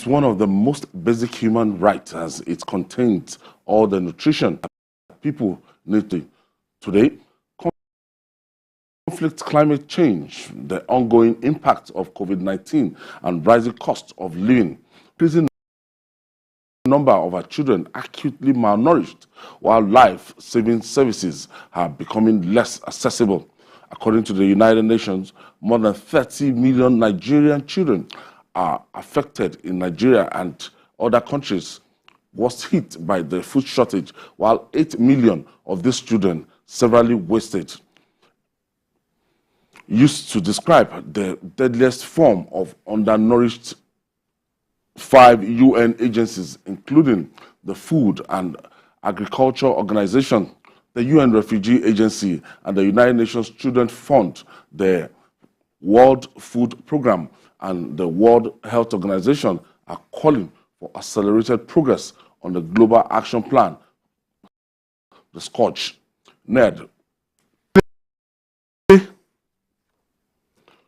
is one of the most basic human rights as it contains all the nutrition that people need to. Today, conflict, climate change, the ongoing impact of COVID-19 and rising cost of living, increasing number of our children acutely malnourished, while life-saving services are becoming less accessible. According to the United Nations, more than 30 million Nigerian children are affected in Nigeria and other countries was hit by the food shortage, while 8 million of these children severely wasted. Used to describe the deadliest form of undernourished 5 UN agencies, including the Food and Agriculture Organization, the UN Refugee Agency, and the United Nations Children's Fund, the World Food Programme, and the World Health Organization are calling for accelerated progress on the Global Action Plan, the SCORCH. Ned,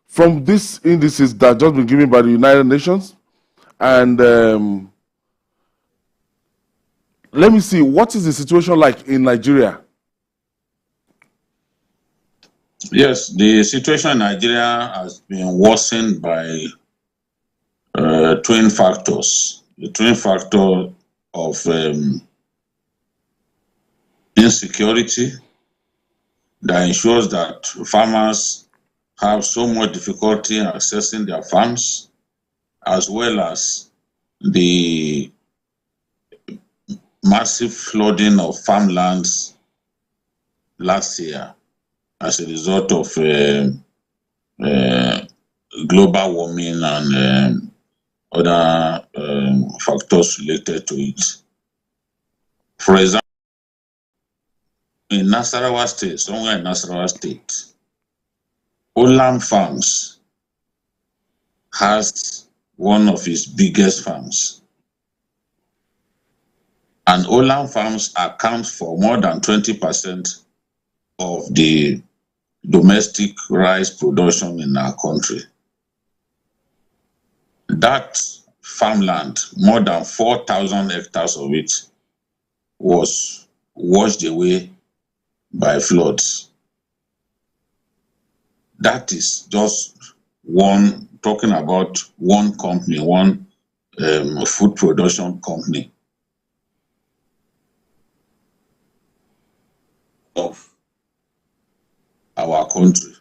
from these indices that have just been given by the United Nations, and let me see, what is the situation like in Nigeria? Yes, the situation in Nigeria has been worsened by twin factors. The twin factor of insecurity that ensures that farmers have so much difficulty in accessing their farms, as well as the massive flooding of farmlands last year as a result of global warming and other factors related to it. For example, in Nasarawa State, somewhere in Nasarawa State, Olam Farms has one of its biggest farms. And Olam Farms accounts for more than 20% of the domestic rice production in our country. That farmland, more than 4,000 hectares of it, was washed away by floods. That is just one, talking about one company, one food production company of our country.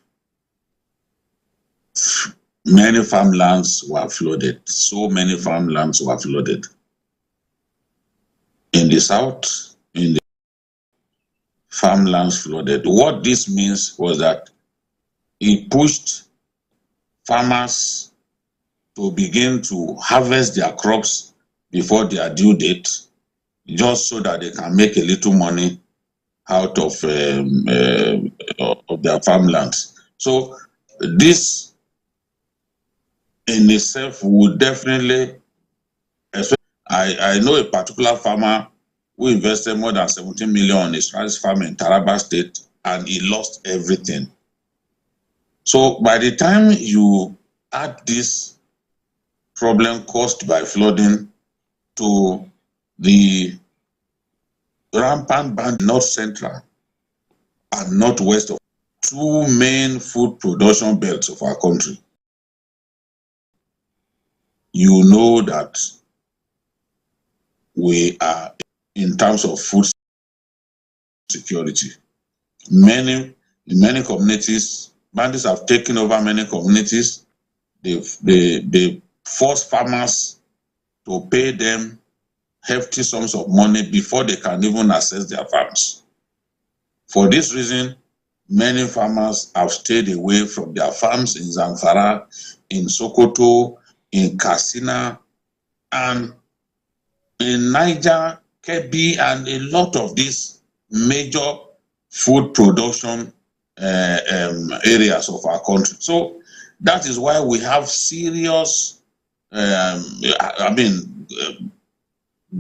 Many farmlands were flooded. So many farmlands were flooded. In the south, in the farmlands flooded. What this means was that it pushed farmers to begin to harvest their crops before their due date, just so that they can make a little money out of their farmlands. So this in itself would definitely, I know a particular farmer who invested more than 17 million on his rice farm in Taraba State, and he lost everything. So by the time you add this problem caused by flooding to the rampant ban north central and northwest of two main food production belts of our country, you know that we are, in terms of food security, in many communities, bandits have taken over many communities. They force farmers to pay them hefty sums of money before they can even access their farms. For this reason, many farmers have stayed away from their farms in Zamfara, in Sokoto, in Katsina, and in Niger, Kebbi, and a lot of these major food production areas of our country. So that is why we have serious,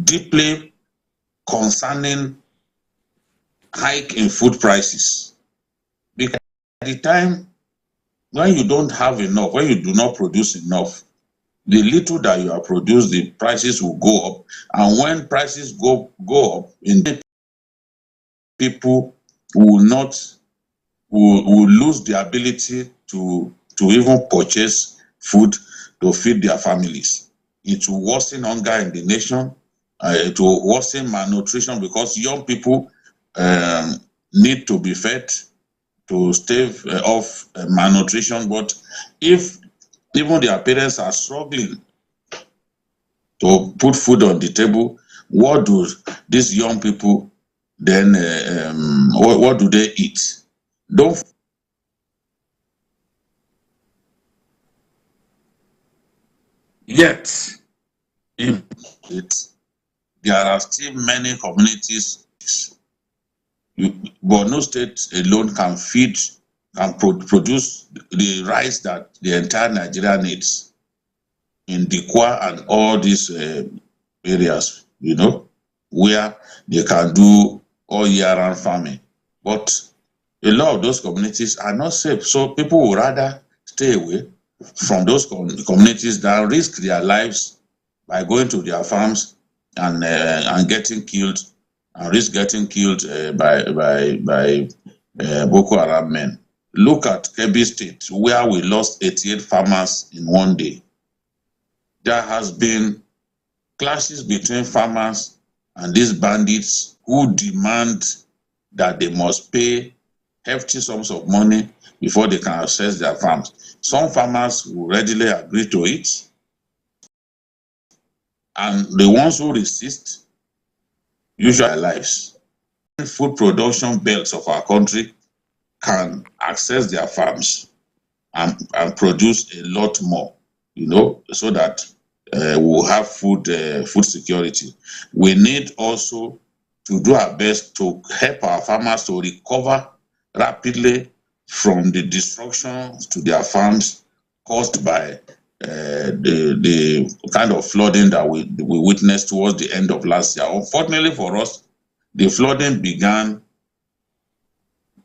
deeply concerning hike in food prices. Because at the time when you don't have enough, when you do not produce enough, the little that you have produced, the prices will go up. And when prices go up, in people will not will lose the ability to even purchase food to feed their families. It will worsen hunger in the nation. It will worsen malnutrition because young people need to be fed to stave off malnutrition. But if even their parents are struggling to put food on the table, what do these young people then, what do they eat? Don't yet, in it, there are still many communities. Borno State alone can produce the rice that the entire Nigeria needs in Dikwa and all these areas, where they can do all year round farming. But a lot of those communities are not safe. So people would rather stay away from those communities than risk their lives by going to their farms and getting killed, and risk getting killed by Boko Haram men. Look at Kebbi State, where we lost 88 farmers in one day. There has been clashes between farmers and these bandits who demand that they must pay hefty sums of money before they can access their farms. Some farmers will readily agree to it, and the ones who resist usually their lives. Food production belts of our country can access their farms and produce a lot more, so that we'll have food security. We need also to do our best to help our farmers to recover rapidly from the destruction to their farms caused by the kind of flooding that we witnessed towards the end of last year. Unfortunately for us, the flooding began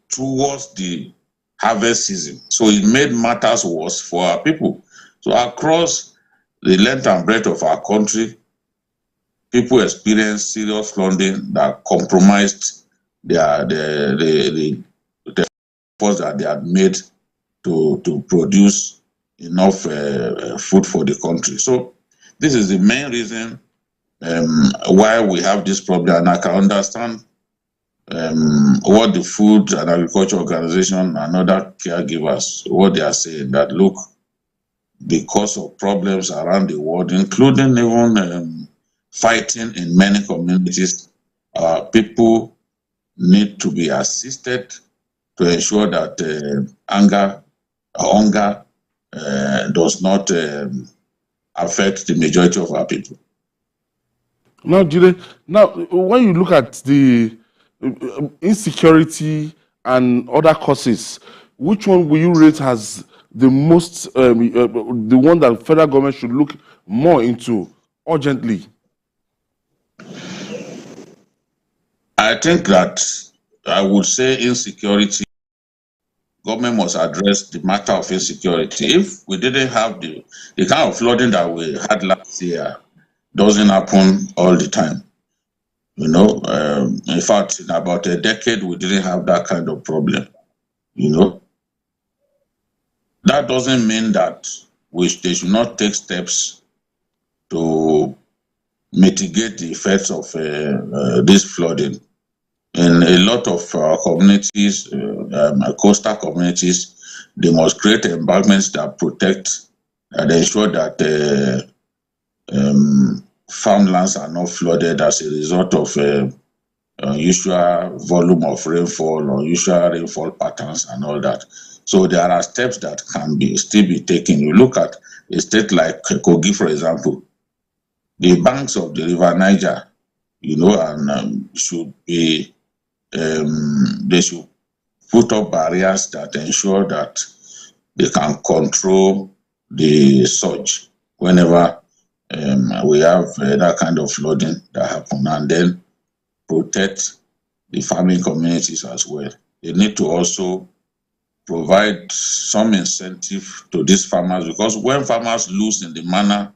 towards the harvest season, so it made matters worse for our people. So across the length and breadth of our country, people experienced serious flooding that compromised the efforts that they had made to produce enough food for the country. So this is the main reason why we have this problem, and I can understand what the Food and Agriculture Organization and other caregivers, what they are saying, that look, because of problems around the world, including even fighting in many communities, people need to be assisted to ensure that hunger does not affect the majority of our people. Now, Jide, when you look at the insecurity and other causes, which one will you rate as the most, the one that the federal government should look more into urgently? I think that I would say insecurity. Government must address the matter of insecurity. If we didn't have the kind of flooding that we had last year, doesn't happen all the time. In fact, in about a decade, we didn't have that kind of problem. That doesn't mean that they should not take steps to mitigate the effects of this flooding. In a lot of communities, coastal communities, they must create embankments that protect and ensure that farmlands are not flooded as a result of unusual volume of rainfall or usual rainfall patterns and all that. So there are steps that can still be taken. You look at a state like Kogi, for example, the banks of the River Niger, and should be they should put up barriers that ensure that they can control the surge whenever we have that kind of flooding that happen, and then protect the farming communities as well. They need to also provide some incentive to these farmers, because when farmers lose in the manner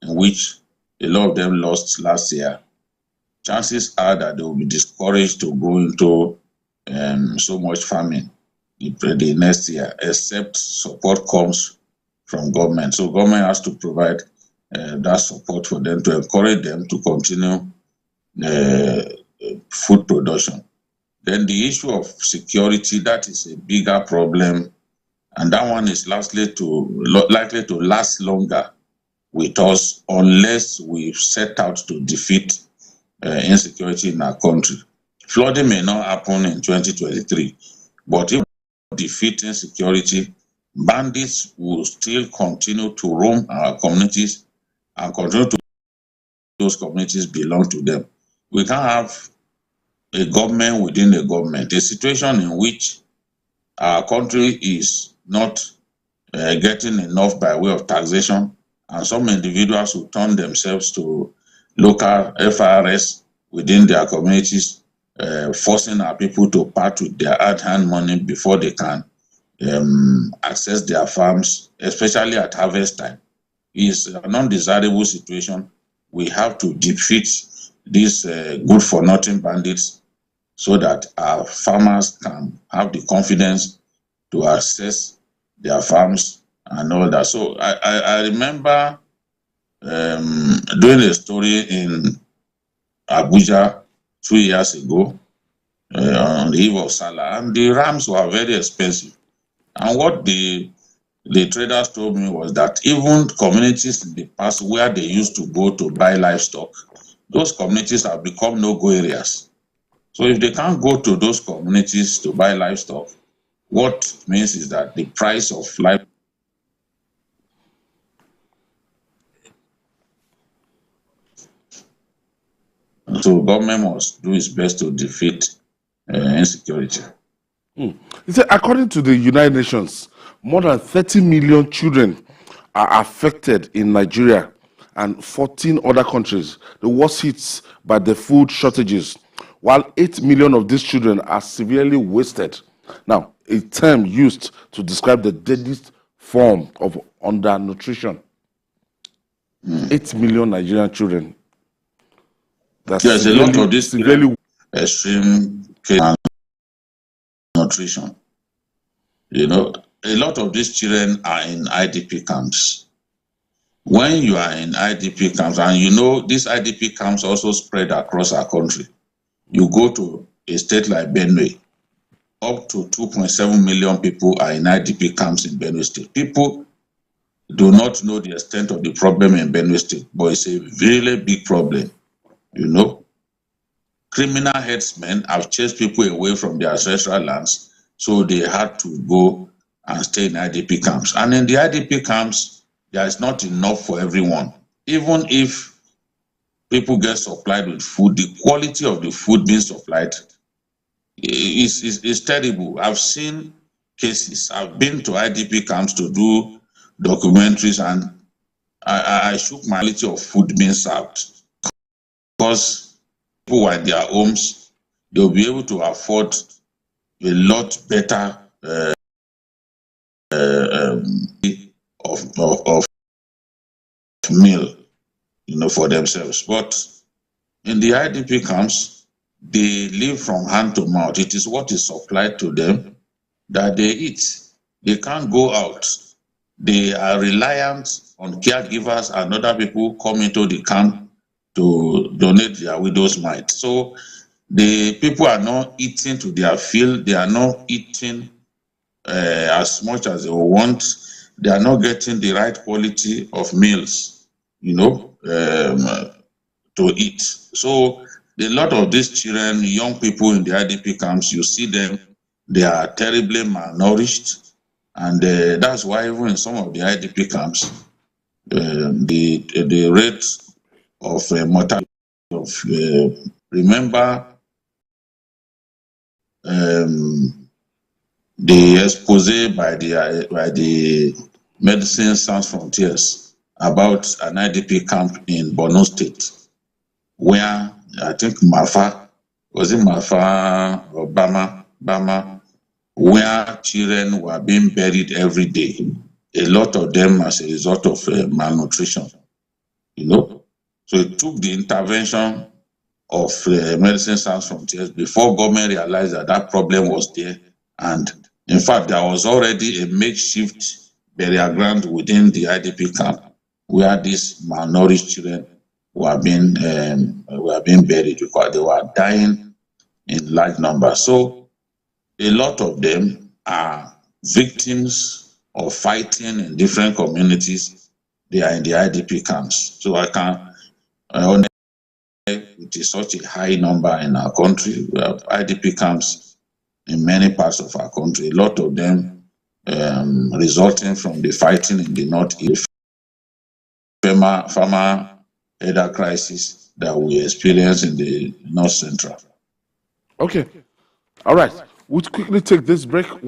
in which a lot of them lost last year, chances are that they will be discouraged to go into so much farming the next year, except support comes from government. So government has to provide that support for them to encourage them to continue food production. Then the issue of security, that is a bigger problem, and that one is likely to last longer with us unless we set out to defeat insecurity in our country. Flooding may not happen in 2023, but if we defeat insecurity, bandits will still continue to roam our communities and continue to those communities belong to them. We can't have a government within a government, a situation in which our country is not getting enough by way of taxation, and some individuals who turn themselves to local FRS within their communities, forcing our people to part with their hard-earned money before they can access their farms, especially at harvest time, is an undesirable situation. We have to defeat these good-for-nothing bandits so that our farmers can have the confidence to access their farms and all that. So I remember doing a story in Abuja 2 years ago on the eve of Salah, and the rams were very expensive. And what the traders told me was that even communities in the past where they used to go to buy livestock, those communities have become no-go areas. So if they can't go to those communities to buy livestock, what it means is that the price of life. So government must do its best to defeat insecurity. He said, according to the United Nations, more than 30 million children are affected in Nigeria and 14 other countries, the worst hit by the food shortages, while 8 million of these children are severely wasted. Now, a term used to describe the deadliest form of undernutrition. 8 million Nigerian children. There's a lot of this severely extreme malnutrition. You know, a lot of these children are in IDP camps. When you are in IDP camps, and you know these IDP camps also spread across our country, you go to a state like Benue, up to 2.7 million people are in IDP camps in Benue State. People do not know the extent of the problem in Benue State, but it's a really big problem. You know, criminal headsmen have chased people away from their ancestral lands, so they had to go and stay in IDP camps. And in the IDP camps, there is not enough for everyone. Even if people get supplied with food, the quality of the food being supplied is terrible. I've seen cases. I've been to IDP camps to do documentaries, and I shook my quality of food being served, because people were in their homes, they'll be able to afford a lot better of meal, you know, for themselves. But in the IDP camps, they live from hand to mouth. It is what is supplied to them that they eat. They can't go out. They are reliant on caregivers and other people come into the camp to donate their widow's mite. So the people are not eating to their fill. They are not eating as much as they want. They are not getting the right quality of meals, you know, to eat. So a lot of these children, young people in the IDP camps, you see them, they are terribly malnourished. And that's why even in some of the IDP camps, the rate of mortality remember the expose by the Medicine Sans Frontiers about an IDP camp in Borno State, where I think Mafa, was it Mafa or Bama, where children were being buried every day. A lot of them as a result of malnutrition, you know. So it took the intervention of Medicine Sans Frontiers before government realized that that problem was there. And in fact, there was already a makeshift burial ground within the IDP camp where these malnourished children were being buried because they were dying in large numbers. So a lot of them are victims of fighting in different communities. They are in the IDP camps. So I can honestly, it is such a high number in our country. We have IDP camps in many parts of our country. A lot of them resulting from the fighting in the northeast, farmer header crisis that we experience in the north central. Okay. All right. We'll quickly take this break.